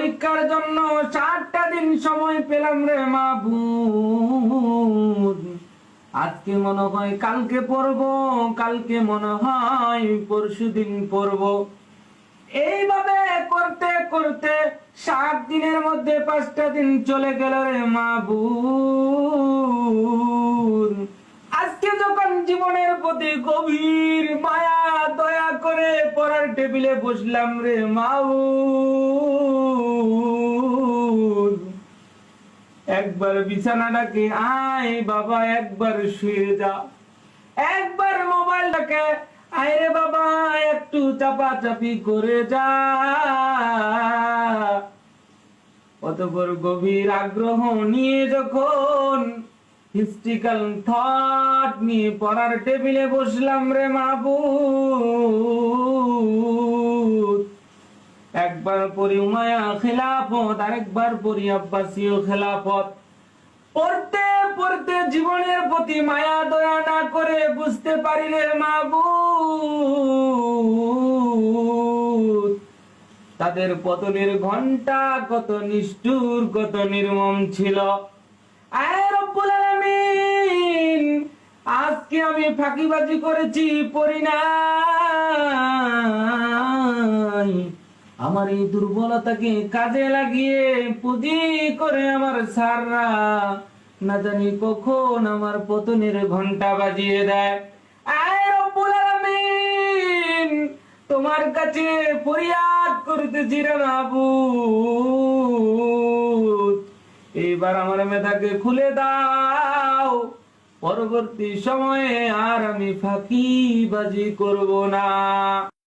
পরীক্ষার জন্য 7টা দিন সময় পেলাম রে মাবুদ। আজকে মনে হয় কালকে পড়বো, কালকে মনে হয় পরশুদিন পড়বো। এইভাবে করতে করতে 7 দিনের মধ্যে 5টা দিন চলে গেল রে মাবুদ। আজকে যখন জীবনের প্রতি গভীর মায়া দয়া করে পড়ার টেবিলে বসলাম রে মাবুদ, একবার বিছানাটাকে আয় বাবা, একবার শুয়ে যা, একবার মোবাইলটাকে আয় রে বাবা একটু চাপাচাপি করে যা। অতঃপর গভীর আগ্রহ নিয়ে যখন হিস্ট্রিক্যাল থট নিয়ে পড়ার টেবিলে বসলাম রে মাবুদ, একবার পড়ি উমাইয়া খেলাফত, আরেকবার পড়ি আব্বাসীয় খেলাফত। পড়তে পড়তে জীবনের প্রতি মায়া দয়া না করে বুঝতে পারি রে মাবুদ, তাদের পতনের ঘন্টা কত নিষ্ঠুর, কত নির্মম ছিল। আয় রব্বুল আলামিন, আজকে আমি ফাঁকিবাজি করেছি, পড়ি নাই, আমার এই দুর্বলতাকে কাজে লাগিয়ে পুঁজি করে আমার সাররা না জানি কখন আমার পতনের ঘন্টা বাজিয়ে দেয়। আয় রব্বুল আলামিন, তোমার কাছে ফরিয়াদ করতেছি রে মাবুদ, এইবার আমার মেধাকে খুলে দাও, পরবর্তী সময়ে আর আমি ফাঁকিবাজি করব না।